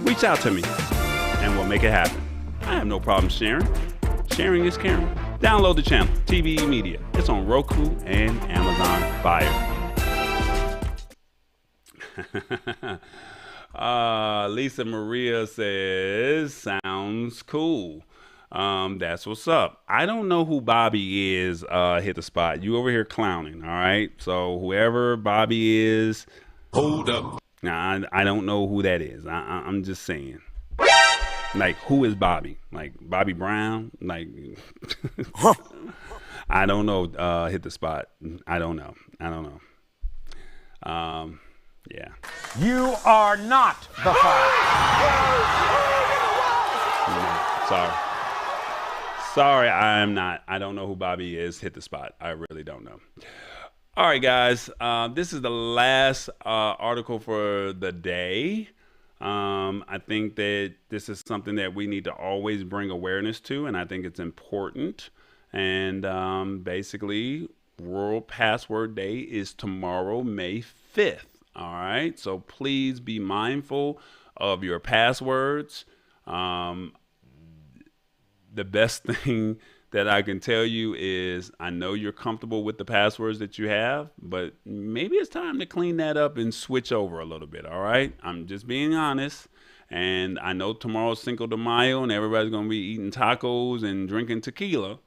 reach out to me and we'll make it happen. I have no problem sharing. Sharing is caring. Download the channel, TBE Media. It's on Roku and Amazon Fire. Lisa Maria says, sounds cool. That's what's up. I don't know who Bobby is, hit the spot. You over here clowning, all right? So whoever Bobby is, hold up. Now, I don't know who that is. I'm just saying. Like, who is Bobby? Like, Bobby Brown? Like, I don't know. Hit the spot. I don't know. Yeah. You are not the father. Sorry, I am not. I don't know who Bobby is. Hit the spot. I really don't know. All right, guys. This is the last article for the day. I think that this is something that we need to always bring awareness to, and I think it's important. And basically, World Password Day is tomorrow, May 5th. All right, so please be mindful of your passwords. The best thing that I can tell you is I know you're comfortable with the passwords that you have, but maybe it's time to clean that up and switch over a little bit, all right? I'm just being honest. And I know tomorrow's Cinco de Mayo and everybody's going to be eating tacos and drinking tequila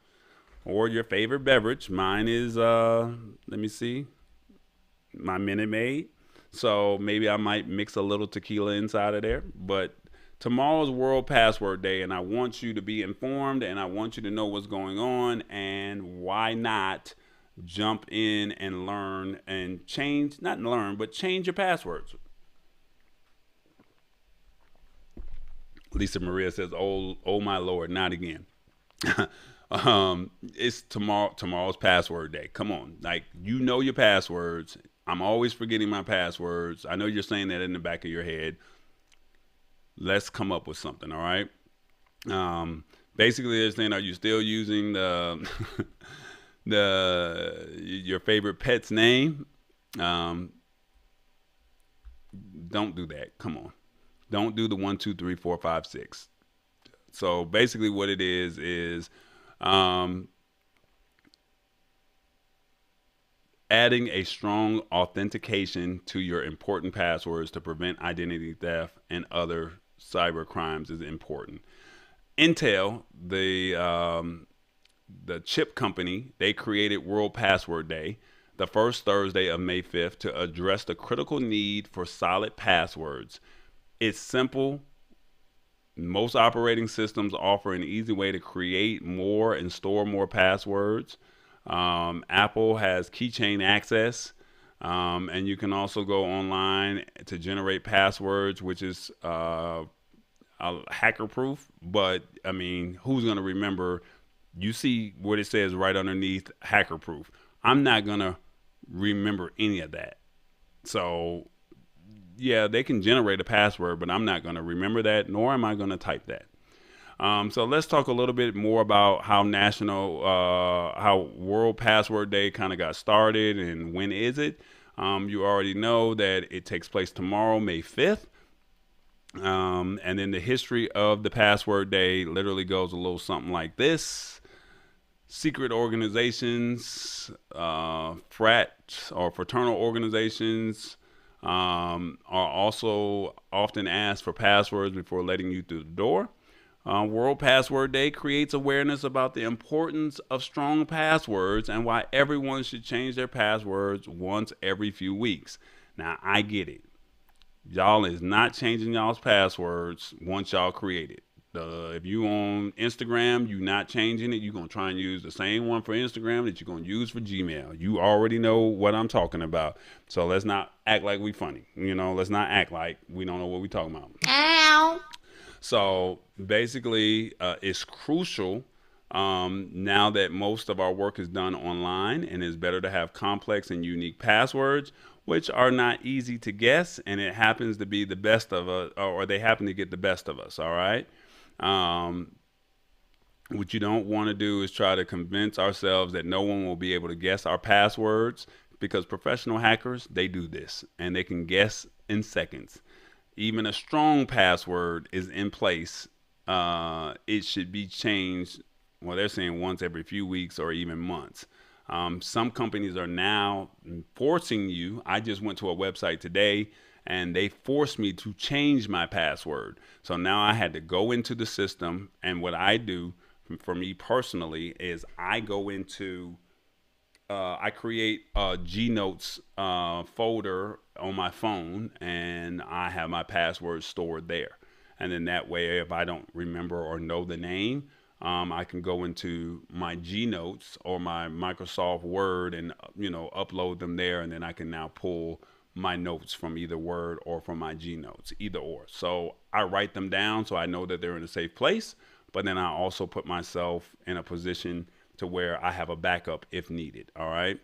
or your favorite beverage. Mine is, let me see, my Minute Maid. So maybe I might mix a little tequila inside of there. But tomorrow's World Password Day, and I want you to be informed, and I want you to know what's going on, and why not jump in and learn and change, not learn, but change your passwords. Lisa Maria says, oh my Lord, not again. It's tomorrow's password day. Come on. Like, you know your passwords. I'm always forgetting my passwords. I know you're saying that in the back of your head. Let's come up with something, all right? Basically, they're saying, are you still using your favorite pet's name? Don't do that. Come on. Don't do the 1, 2, 3, 4, 5, 6. So basically what it is adding a strong authentication to your important passwords to prevent identity theft and other cyber crimes is important. Intel, the chip company, they created World Password Day, the first Thursday of May 5th, to address the critical need for solid passwords. It's simple. Most operating systems offer an easy way to create more and store more passwords. Apple has keychain access. And you can also go online to generate passwords, which is hacker proof. But I mean, who's going to remember? You see what it says right underneath hacker proof. I'm not going to remember any of that. So, yeah, they can generate a password, but I'm not going to remember that, nor am I going to type that. So let's talk a little bit more about how World Password Day kind of got started and when is it. You already know that it takes place tomorrow, May 5th. And then the history of the Password Day literally goes a little something like this. Secret organizations, frat or fraternal organizations are also often asked for passwords before letting you through the door. World Password Day creates awareness about the importance of strong passwords and why everyone should change their passwords once every few weeks. Now, I get it. Y'all is not changing y'all's passwords once y'all create it. If you on Instagram, you not changing it. You're going to try and use the same one for Instagram that you're going to use for Gmail. You already know what I'm talking about. So let's not act like we funny. Let's not act like we don't know what we talking about. Ow. So basically, it's crucial now that most of our work is done online, and it's better to have complex and unique passwords, which are not easy to guess, and it happens to be the best of us, or they happen to get the best of us. All right. What you don't want to do is try to convince ourselves that no one will be able to guess our passwords, because professional hackers, they do this, and they can guess in seconds. Even a strong password is in place. It should be changed. Well, they're saying once every few weeks or even months. Some companies are now forcing you. I just went to a website today and they forced me to change my password. So now I had to go into the system. And what I do for me personally is I go into I create a G Notes folder on my phone, and I have my password stored there. And then that way, if I don't remember or know the name, I can go into my G Notes or my Microsoft Word and upload them there, and then I can now pull my notes from either Word or from my G Notes, either or. So I write them down so I know that they're in a safe place, but then I also put myself in a position to where I have a backup if needed. All right.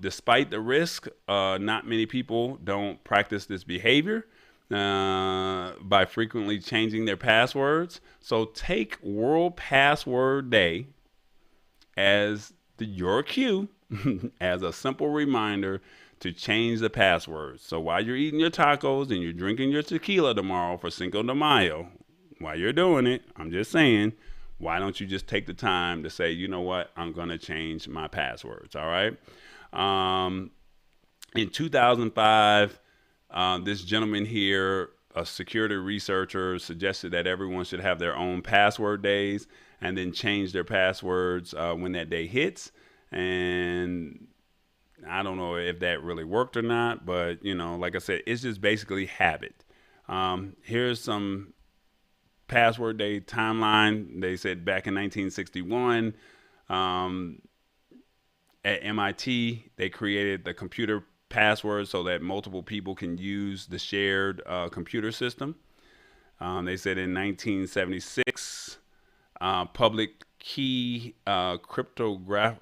Despite the risk, not many people don't practice this behavior by frequently changing their passwords. So take World Password Day as your cue, as a simple reminder to change the passwords. So while you're eating your tacos and you're drinking your tequila tomorrow for Cinco de Mayo, while you're doing it, I'm just saying, why don't you just take the time to say, you know what, I'm going to change my passwords, all right? In 2005, this gentleman here, a security researcher, suggested that everyone should have their own password days and then change their passwords when that day hits. And I don't know if that really worked or not, but, like I said, it's just basically habit. Here's some password day timeline. They said back in 1961, at MIT, they created the computer password so that multiple people can use the shared computer system. They said in 1976, public key cryptography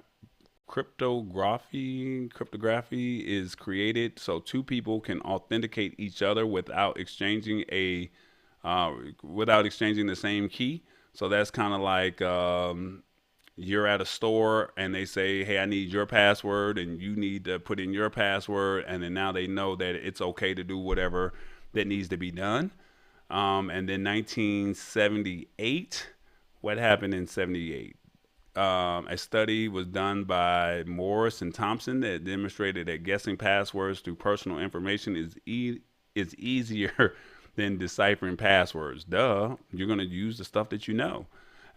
is created, so two people can authenticate each other without exchanging the same key. So that's kind of like you're at a store and they say, hey, I need your password, and you need to put in your password, and then now they know that it's okay to do whatever that needs to be done. And then 1978, what happened in 78? A study was done by Morris and Thompson that demonstrated that guessing passwords through personal information is easier than deciphering passwords. Duh, you're going to use the stuff that you know.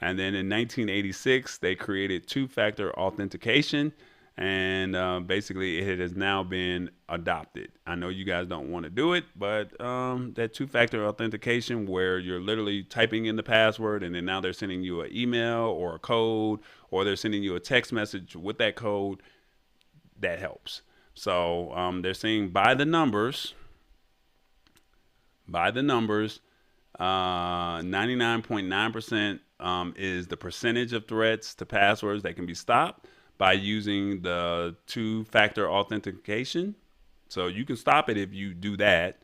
And then in 1986, they created two-factor authentication, and basically it has now been adopted. I know you guys don't want to do it, but that two-factor authentication where you're literally typing in the password and then now they're sending you an email or a code, or they're sending you a text message with that code, that helps. So they're saying by the numbers, 99.9% is the percentage of threats to passwords that can be stopped by using the two-factor authentication. So you can stop it if you do that.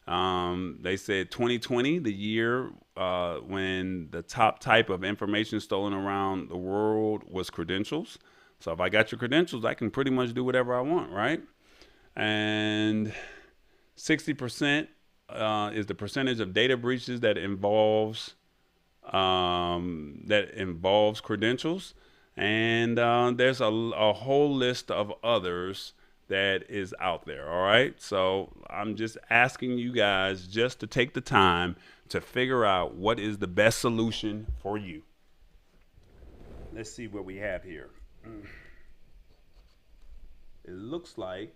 They said 2020, the year when the top type of information stolen around the world was credentials. So if I got your credentials, I can pretty much do whatever I want, right? And 60% is the percentage of data breaches that involves credentials. And there's a whole list of others that is out there. All right. So I'm just asking you guys just to take the time to figure out what is the best solution for you. Let's see what we have here. It looks like,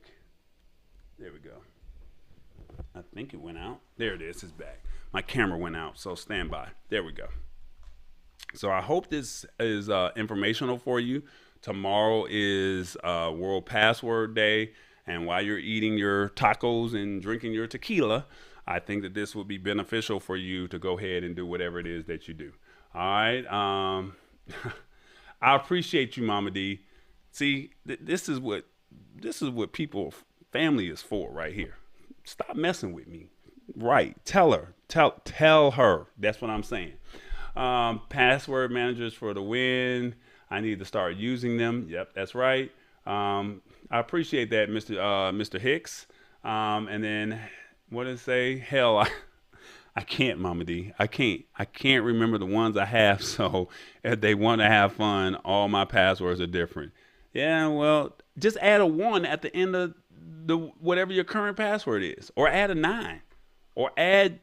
there we go. I think it went out. There it is. It's back. My camera went out, so stand by. There we go. So I hope this is informational for you. Tomorrow is World Password Day, and while you're eating your tacos and drinking your tequila, I think that this will be beneficial for you to go ahead and do whatever it is that you do. All right. I appreciate you, Mama D. See, this is what people, family is for right here. Stop messing with me. Right. Tell her. Tell her. That's what I'm saying. Password managers for the win. I need to start using them. Yep, that's right. I appreciate that, Mr. Hicks. And then what did it say? Hell, I can't, Mama D. I can't remember the ones I have. So if they want to have fun, all my passwords are different. Yeah, well, just add a 1 at the end of the whatever your current password is, or add a 9, or add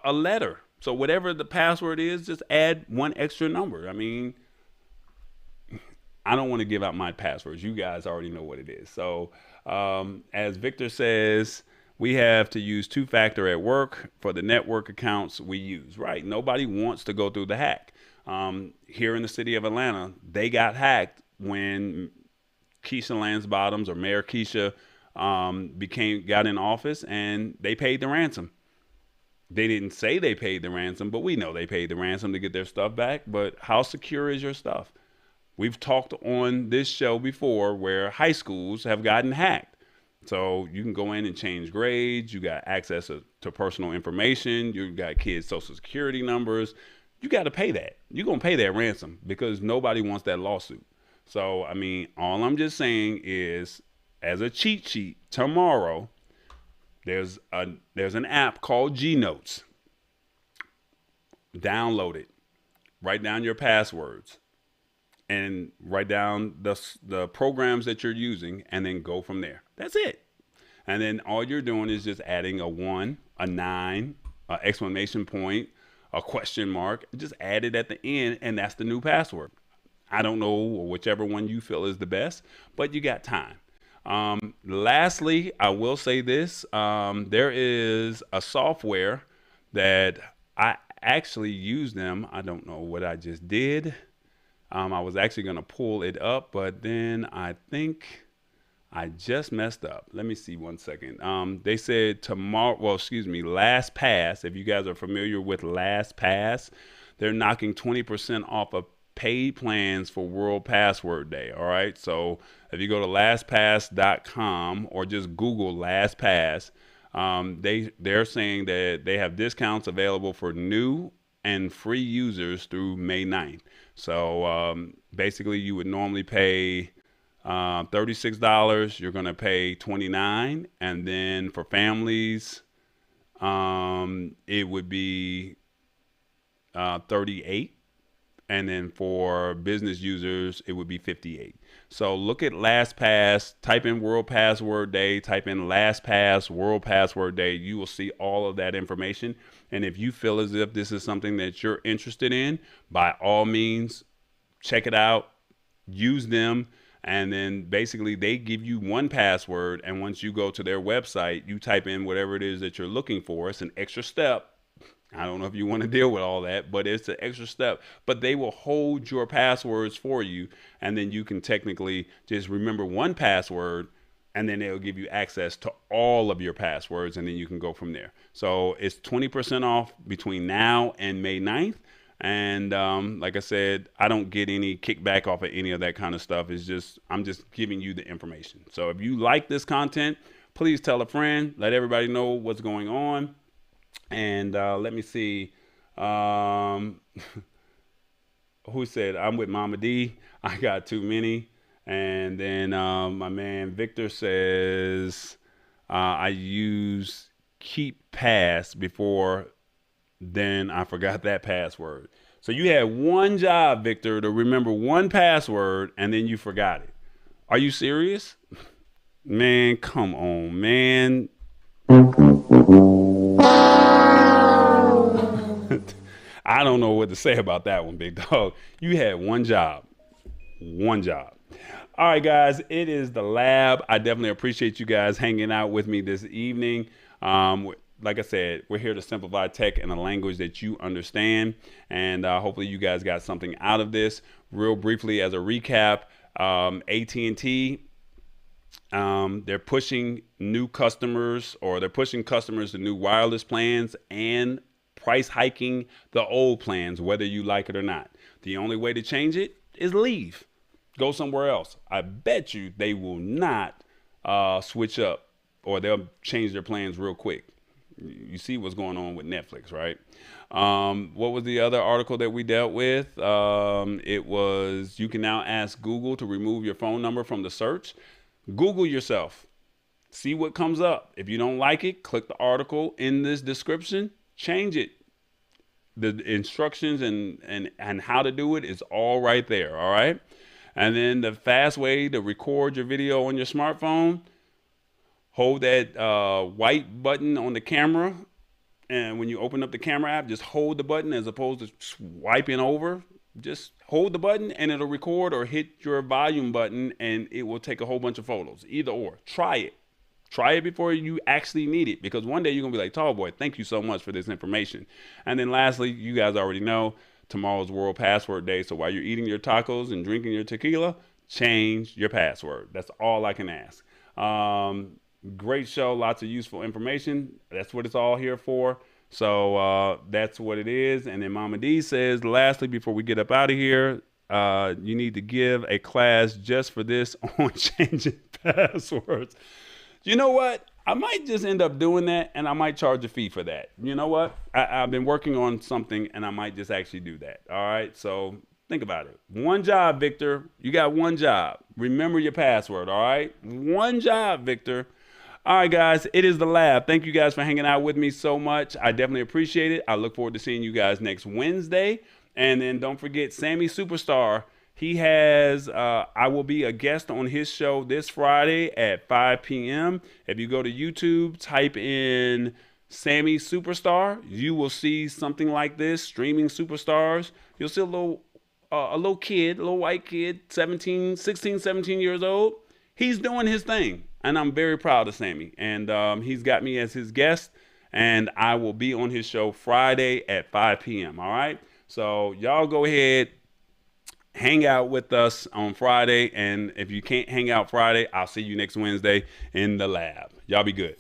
a letter. So whatever the password is, just add 1 extra number. I mean, I don't want to give out my passwords. You guys already know what it is. So as Victor says, we have to use two-factor at work for the network accounts we use, right? Nobody wants to go through the hack. Here in the city of Atlanta, they got hacked when Keisha Lance-Bottoms, or Mayor Keisha, got in office, and they paid the ransom. They didn't say they paid the ransom, but we know they paid the ransom to get their stuff back. But how secure is your stuff? We've talked on this show before where high schools have gotten hacked. So you can go in and change grades. You got access to personal information. You got kids' social security numbers. You got to pay that. You're going to pay that ransom because nobody wants that lawsuit. So, I mean, all I'm just saying is, as a cheat sheet, tomorrow, there's an app called G Notes. Download it. Write down your passwords. And write down the programs that you're using, and then go from there. That's it. And then all you're doing is just adding a 1, a 9, an exclamation point, a question mark. Just add it at the end, and that's the new password. I don't know, whichever one you feel is the best, but you got time. Lastly, I will say this. There is a software that I actually use them. I don't know what I just did. I was actually going to pull it up, but then I think I just messed up. Let me see 1 second. They said LastPass. If you guys are familiar with LastPass, they're knocking 20% off of paid plans for World Password Day. All right. So if you go to lastpass.com or just Google LastPass, they're saying that they have discounts available for new and free users through May 9th. So basically you would normally pay $36. You're going to pay $29. And then for families, it would be $38. And then for business users, it would be $58. So look at LastPass, type in World Password Day, type in LastPass, World Password Day. You will see all of that information. And if you feel as if this is something that you're interested in, by all means, check it out, use them. And then basically they give you 1 password. And once you go to their website, you type in whatever it is that you're looking for. It's an extra step. I don't know if you want to deal with all that, but it's an extra step. But they will hold your passwords for you, and then you can technically just remember 1 password and then they'll give you access to all of your passwords, and then you can go from there. So it's 20% off between now and May 9th. And like I said, I don't get any kickback off of any of that kind of stuff. It's just, I'm just giving you the information. So if you like this content, please tell a friend, let everybody know what's going on. And let me see. Who said, I'm with Mama D. I got too many. And then my man Victor says, I use keep pass before, then I forgot that password. So you had one job, Victor, to remember one password, and then you forgot it. Are you serious? Man, come on, man. I don't know what to say about that one, big dog. You had one job. One job. All right, guys, it is the lab. I definitely appreciate you guys hanging out with me this evening. Like I said, we're here to simplify tech in a language that you understand. And hopefully you guys got something out of this. Real briefly, as a recap, AT&T, they're pushing new customers, or they're pushing customers to new wireless plans and price hiking the old plans, whether you like it or not. The only way to change it is leave. Go somewhere else. I bet you they will not switch up, or they'll change their plans real quick. You see what's going on with Netflix, right? What was the other article that we dealt with? It was, you can now ask Google to remove your phone number from the search. Google yourself. See what comes up. If you don't like it, click the article in this description. Change it. The instructions and how to do it is all right there, all right? And then the fast way to record your video on your smartphone, hold that white button on the camera, and when you open up the camera app, just hold the button as opposed to swiping over. Just hold the button and it'll record, or hit your volume button and it will take a whole bunch of photos. Either or. Try it. Try it before you actually need it, because one day you're going to be like, Tall Boy, thank you so much for this information. And then lastly, you guys already know, tomorrow's World Password Day. So while you're eating your tacos and drinking your tequila, change your password. That's all I can ask. Great show. Lots of useful information. That's what it's all here for. So that's what it is. And then Mama D says, lastly, before we get up out of here, you need to give a class just for this on changing passwords. You know what? I might just end up doing that, and I might charge a fee for that. You know what? I've been working on something, and I might just actually do that. All right? So think about it. One job, Victor. You got one job. Remember your password, all right? One job, Victor. All right, guys. It is the lab. Thank you guys for hanging out with me so much. I definitely appreciate it. I look forward to seeing you guys next Wednesday. And then don't forget, Sammy Superstar. He has, I will be a guest on his show this Friday at 5 p.m. If you go to YouTube, type in Sammy Superstar, you will see something like this, streaming superstars. You'll see a little kid, a little white kid, 16, 17 years old. He's doing his thing, and I'm very proud of Sammy. And he's got me as his guest, and I will be on his show Friday at 5 p.m., all right? So y'all go ahead, hang out with us on Friday. And if you can't hang out Friday, I'll see you next Wednesday in the lab. Y'all be good.